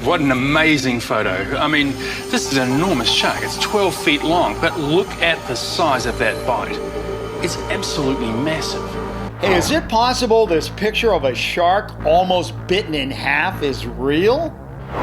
what an amazing photo. I mean, this is an enormous shark. It's 12 feet long, but look at the size of that bite. It's absolutely massive. Hey, is it possible this picture of a shark almost bitten in half is real?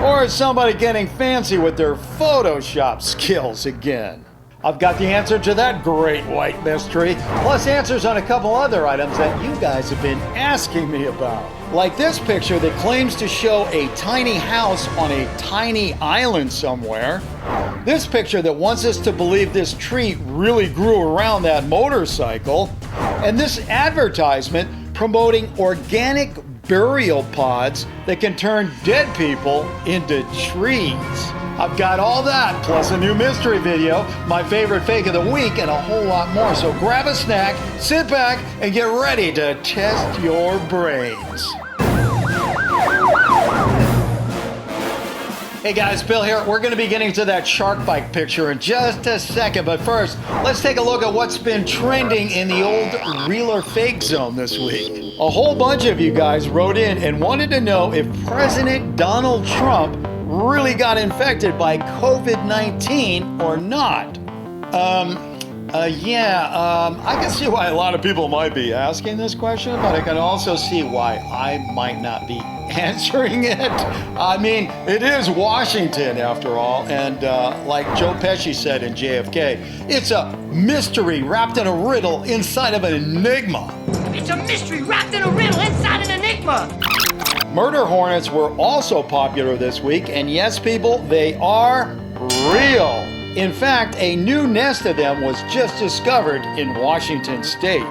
Or is somebody getting fancy with their Photoshop skills again? I've got the answer to that great white mystery, plus answers on a couple other items that you guys have been asking me about. Like this picture that claims to show a tiny house on a tiny island somewhere. This picture that wants us to believe this tree really grew around that motorcycle. And this advertisement promoting organic burial pods that can turn dead people into trees. I've got all that, plus a new mystery video, my favorite fake of the week, and a whole lot more. So grab a snack, sit back, and get ready to test your brains. Hey guys, Bill here. We're going to be getting to that shark bite picture in just a second, but first, let's take a look at what's been trending in the old real or fake zone this week. A whole bunch of you guys wrote in and wanted to know if President Donald Trump really got infected by COVID-19 or not. I can see why a lot of people might be asking this question, but I can also see why I might not be answering it. I mean, it is Washington after all, and like Joe Pesci said in JFK, it's a mystery wrapped in a riddle inside of an enigma. It's a mystery wrapped in a riddle inside an enigma. Murder hornets were also popular this week, and yes, people, they are real. In fact, a new nest of them was just discovered in Washington state.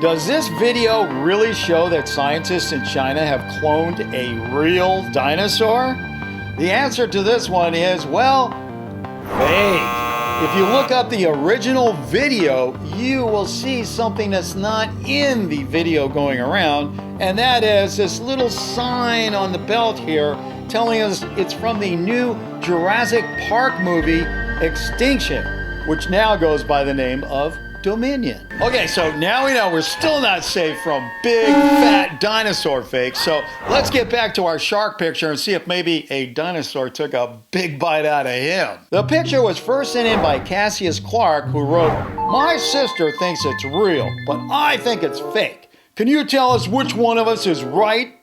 Does this video really show that scientists in China have cloned a real dinosaur? The answer to this one is, well, vague. If you look up the original video, you will see something that's not in the video going around, and that is this little sign on the belt here telling us it's from the new Jurassic Park movie, Extinction, which now goes by the name of Dominion. Okay, so now we know we're still not safe from big, fat dinosaur fakes, so let's get back to our shark picture and see if maybe a dinosaur took a big bite out of him. The picture was first sent in by Cassius Clark, who wrote, "My sister thinks it's real, but I think it's fake. Can you tell us which one of us is right?"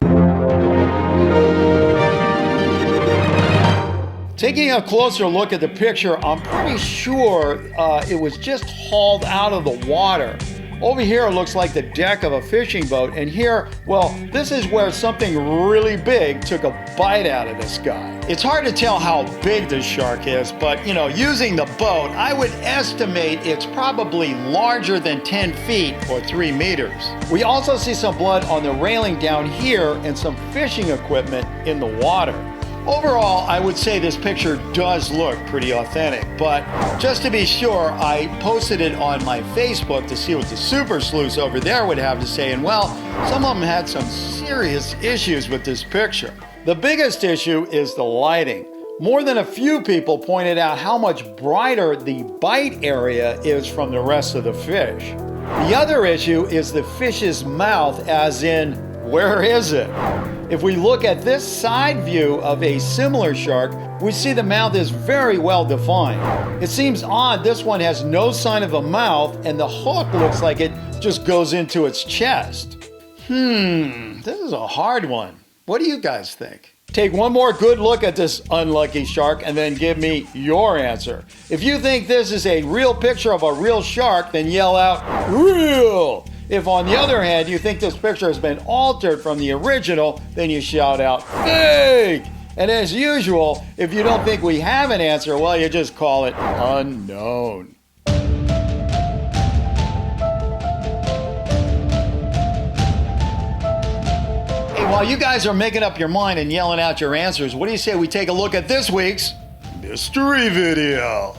Taking a closer look at the picture, I'm pretty sure it was just hauled out of the water. Over here it looks like the deck of a fishing boat, and here, well, this is where something really big took a bite out of this guy. It's hard to tell how big the shark is, but using the boat, I would estimate it's probably larger than 10 feet or 3 meters. We also see some blood on the railing down here and some fishing equipment in the water. Overall, I would say this picture does look pretty authentic, but just to be sure, I posted it on my Facebook to see what the super sleuths over there would have to say, and well, some of them had some serious issues with this picture. The biggest issue is the lighting. More than a few people pointed out how much brighter the bite area is from the rest of the fish. The other issue is the fish's mouth, as in, where is it? If we look at this side view of a similar shark, we see the mouth is very well defined. It seems odd this one has no sign of a mouth, and the hook looks like it just goes into its chest. This is a hard one. What do you guys think? Take one more good look at this unlucky shark and then give me your answer. If you think this is a real picture of a real shark, then yell out, "Real!" If, on the other hand, you think this picture has been altered from the original, then you shout out, "Fake!" And as usual, if you don't think we have an answer, well, you just call it unknown. Hey, while you guys are making up your mind and yelling out your answers, what do you say we take a look at this week's mystery video?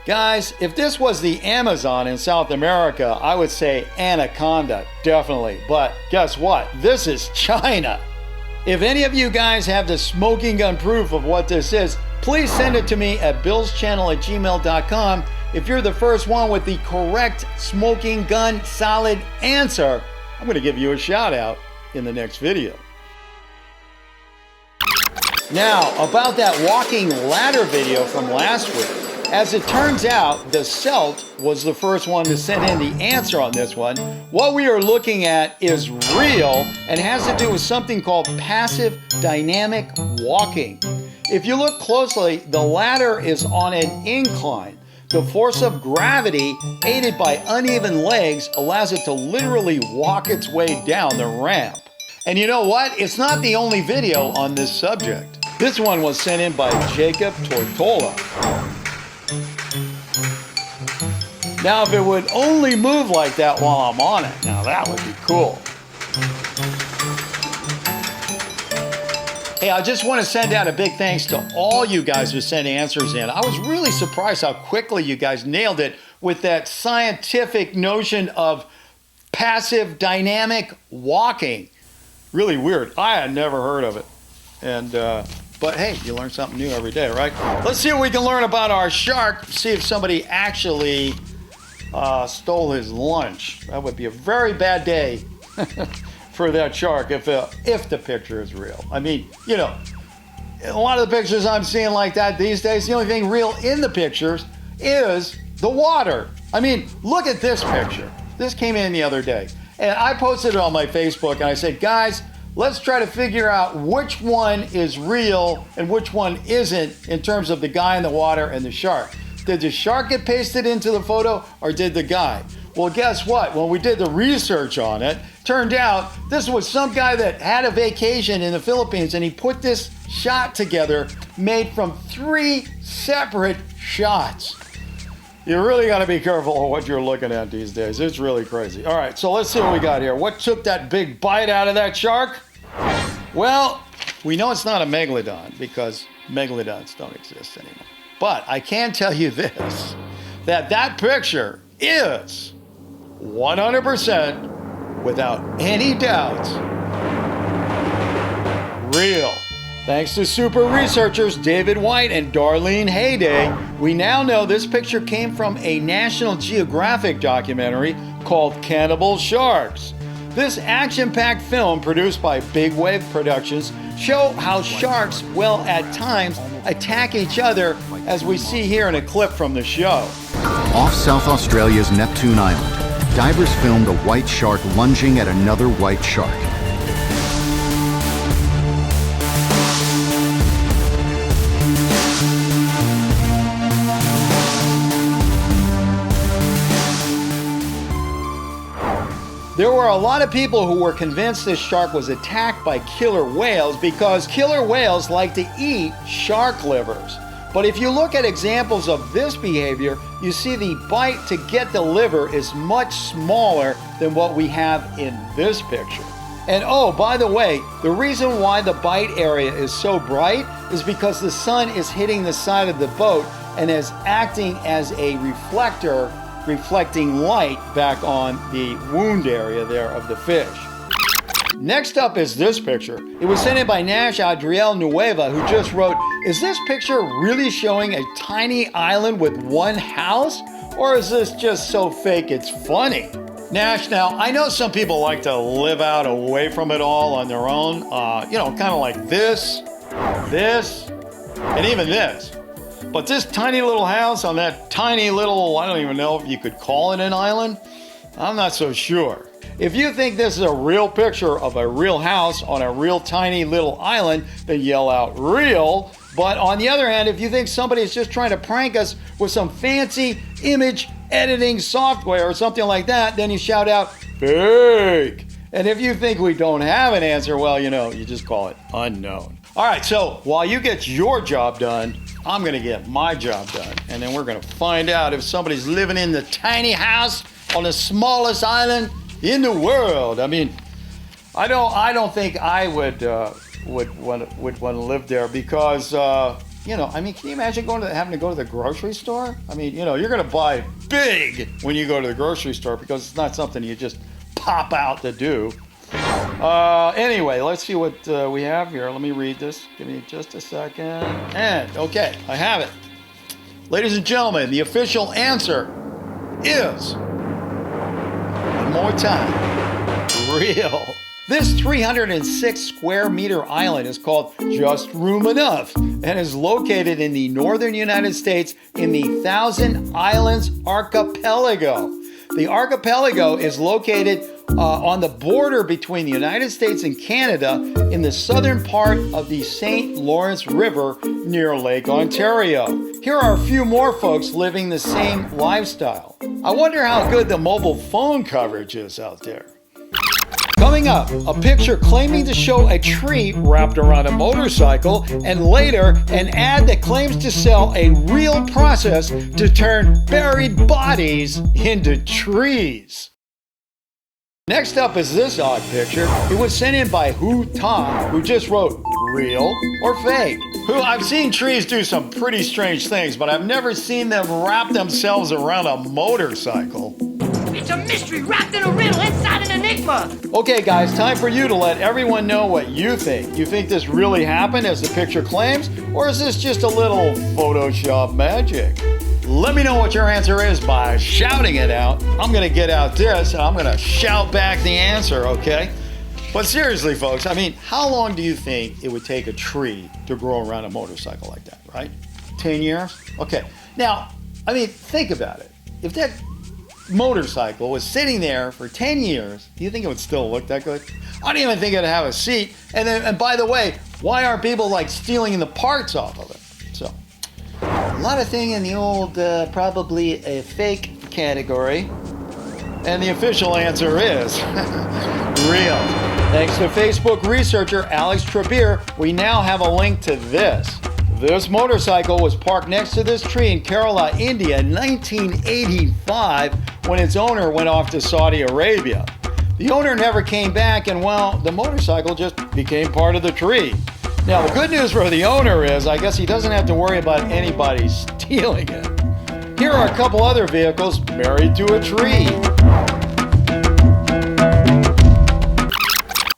Guys, if this was the Amazon in South America, I would say anaconda, definitely. But guess what? This is China. If any of you guys have the smoking gun proof of what this is, please send it to me at billschannel@gmail.com, If you're the first one with the correct smoking gun salad answer, I'm going to give you a shout out in the next video. Now, about that walking ladder video from last week. As it turns out, the Celt was the first one to send in the answer on this one. What we are looking at is real and has to do with something called passive dynamic walking. If you look closely, the ladder is on an incline. The force of gravity, aided by uneven legs, allows it to literally walk its way down the ramp. And you know what? It's not the only video on this subject. This one was sent in by Jacob Tortola. Now, if it would only move like that while I'm on it, now that would be cool. Hey, I just want to send out a big thanks to all you guys who sent answers in. I was really surprised how quickly you guys nailed it with that scientific notion of passive dynamic walking. Really weird. I had never heard of it. And, but hey, you learn something new every day, right? Let's see what we can learn about our shark. See if somebody actually stole his lunch. That would be a very bad day for that shark if the picture is real. I mean, you know, a lot of the pictures I'm seeing like that these days, the only thing real in the pictures is the water. I mean, look at this picture. This came in the other day. And I posted it on my Facebook and I said, guys, let's try to figure out which one is real and which one isn't in terms of the guy in the water and the shark. Did the shark get pasted into the photo or did the guy? Well, guess what? When we did the research on it, turned out this was some guy that had a vacation in the Philippines and he put this shot together made from 3 separate shots. You really got to be careful of what you're looking at these days. It's really crazy. All right, so let's see what we got here. What took that big bite out of that shark? Well, we know it's not a megalodon because megalodons don't exist anymore. But I can tell you this, that picture is 100% without any doubt real. Thanks to super researchers David White and Darlene Hayday, we now know this picture came from a National Geographic documentary called Cannibal Sharks. This action-packed film produced by Big Wave Productions show how sharks will at times attack each other, as we see here in a clip from the show. Off South Australia's Neptune Island, divers filmed a white shark lunging at another white shark. There were a lot of people who were convinced this shark was attacked by killer whales because killer whales like to eat shark livers. But if you look at examples of this behavior, you see the bite to get the liver is much smaller than what we have in this picture. And oh, by the way, the reason why the bite area is so bright is because the sun is hitting the side of the boat and is acting as a reflector, reflecting light back on the wound area there of the fish. Next up is this picture. It was sent in by Nash Adriel Nueva, who just wrote, is this picture really showing a tiny island with one house? Or is this just so fake it's funny? Nash, now, I know some people like to live out away from it all on their own. You know, kind of like this, and even this. But this tiny little house on that tiny little, I don't even know if you could call it an island. I'm not so sure. If you think this is a real picture of a real house on a real tiny little island, then yell out real. But on the other hand, if you think somebody is just trying to prank us with some fancy image editing software or something like that, then you shout out fake. And if you think we don't have an answer, well, you know, you just call it unknown. All right, so while you get your job done, I'm gonna get my job done. And then we're gonna find out if somebody's living in the tiny house on the smallest island in the world. I mean, I don't think I would want to live there because, you know, I mean, can you imagine having to go to the grocery store? I mean, you know, you're gonna buy big when you go to the grocery store because it's not something you just pop out to do. Anyway, let's see what we have here. Let me read this. Give me just a second. And, okay, I have it. Ladies and gentlemen, the official answer is, one more time, real. This 306 square meter island is called Just Room Enough and is located in the northern United States in the Thousand Islands Archipelago. The archipelago is located on the border between the United States and Canada in the southern part of the St. Lawrence River near Lake Ontario. Here are a few more folks living the same lifestyle. I wonder how good the mobile phone coverage is out there. Coming up, a picture claiming to show a tree wrapped around a motorcycle, and later, an ad that claims to sell a real process to turn buried bodies into trees. Next up is this odd picture. It was sent in by Tom, who just wrote real or fake. I've seen trees do some pretty strange things, but I've never seen them wrap themselves around a motorcycle. It's a mystery wrapped in a riddle inside an enigma. Okay guys, time for you to let everyone know what you think. You think this really happened as the picture claims, or is this just a little Photoshop magic? Let me know what your answer is by shouting it out. I'm gonna get out this and I'm gonna shout back the answer, okay? But seriously folks, I mean, how long do you think it would take a tree to grow around a motorcycle like that, right? 10 years? Okay, now, I mean, think about it. If that motorcycle was sitting there for 10 years, do you think it would still look that good? I don't even think it'd have a seat. And by the way, why aren't people like stealing the parts off of it? So, a lot of thing in the old, probably a fake category. And the official answer is real. Thanks to Facebook researcher Alex Trebir, we now have a link to this. This motorcycle was parked next to this tree in Kerala, India in 1985 when its owner went off to Saudi Arabia. The owner never came back and, well, the motorcycle just became part of the tree. Now, the good news for the owner is, I guess he doesn't have to worry about anybody stealing it. Here are a couple other vehicles married to a tree.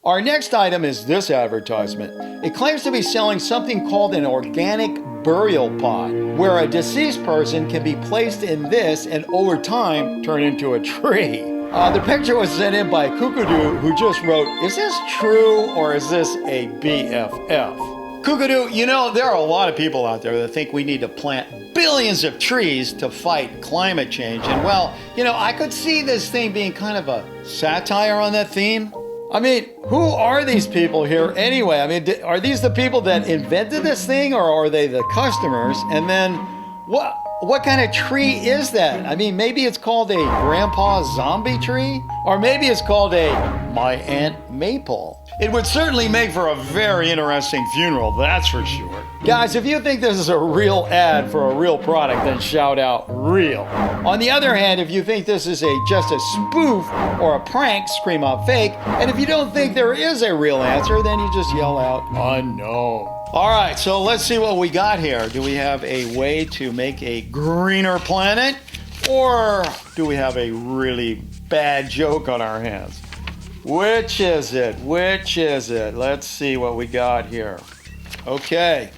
Our next item is this advertisement. It claims to be selling something called an organic burial pot, where a deceased person can be placed in this and over time turn into a tree. The picture was sent in by Kukudu, who just wrote, is this true or is this a BFF? Kukudu, you know, there are a lot of people out there that think we need to plant billions of trees to fight climate change. And well, you know, I could see this thing being kind of a satire on that theme. I mean, who are these people here anyway? I mean, are these the people that invented this thing, or are they the customers? And then what kind of tree is that? I mean, maybe it's called a grandpa zombie tree, or maybe it's called a my Aunt Maple. It would certainly make for a very interesting funeral, that's for sure. Guys, if you think this is a real ad for a real product, then shout out real. On the other hand, if you think this is just a spoof or a prank, scream out fake. And if you don't think there is a real answer, then you just yell out unknown. All right, so let's see what we got here. Do we have a way to make a greener planet? Or do we have a really bad joke on our hands? Which is it? Which is it? Let's see what we got here. Okay.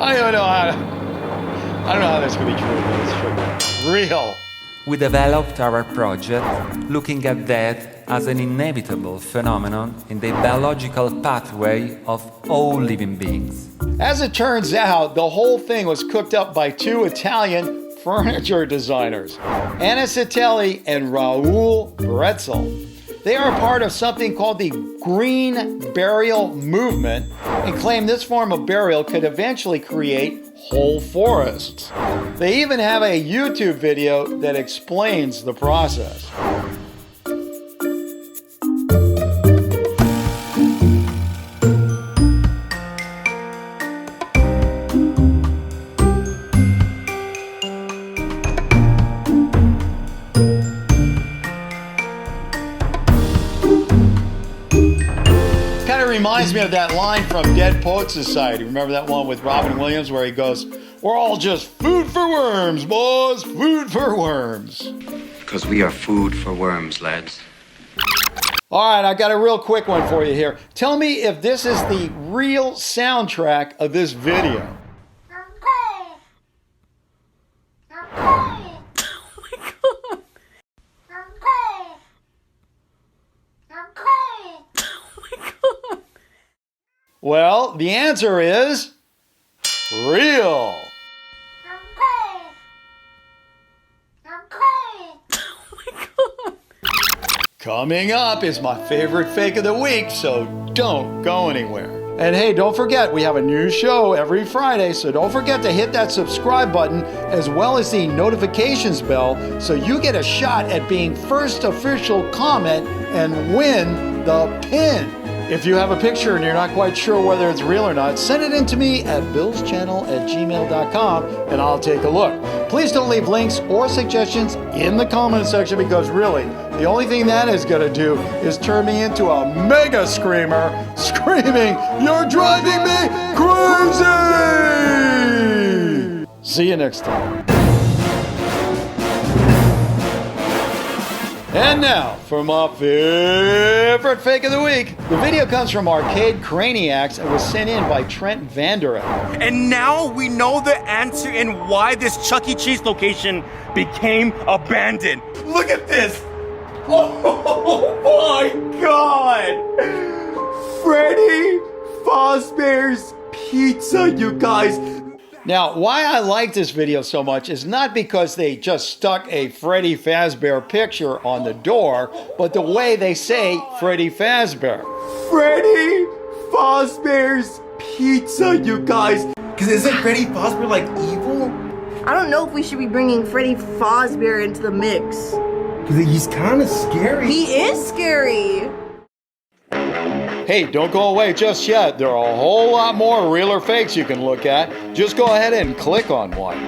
I don't know how this could be true, but it's true. Real. We developed our project looking at death as an inevitable phenomenon in the biological pathway of all living beings. As it turns out, the whole thing was cooked up by two Italian furniture designers, Anna Citelli and Raul Bretzel. They are part of something called the Green Burial Movement and claim this form of burial could eventually create whole forests. They even have a YouTube video that explains the process. Reminds me of that line from Dead Poets Society. Remember that one with Robin Williams where he goes, we're all just food for worms, boys, food for worms. Because we are food for worms, lads. All right, I got a real quick one for you here. Tell me if this is the real soundtrack of this video. Well, the answer is real. Coming up is my favorite fake of the week, so don't go anywhere. And hey, don't forget, we have a new show every Friday, so don't forget to hit that subscribe button as well as the notifications bell so you get a shot at being first official comment and win the pin. If you have a picture and you're not quite sure whether it's real or not, send it in to me at billschannel@gmail.com and I'll take a look. Please don't leave links or suggestions in the comment section because really, the only thing that is going to do is turn me into a mega screamer screaming, "You're driving me crazy!" See you next time. And now, for my favorite fake of the week. The video comes from Arcade Craniacs and was sent in by Trent Vanderup. And now we know the answer in why this Chuck E. Cheese location became abandoned. Look at this! Oh my God! Freddy Fazbear's Pizza, you guys! Now, why I like this video so much is not because they just stuck a Freddy Fazbear picture on the door, but the way they say Freddy Fazbear. Freddy Fazbear's Pizza, you guys! Because isn't Freddy Fazbear like evil? I don't know if we should be bringing Freddy Fazbear into the mix. Because he's kind of scary. He is scary. Hey, don't go away just yet. There are a whole lot more real or fakes you can look at. Just go ahead and click on one.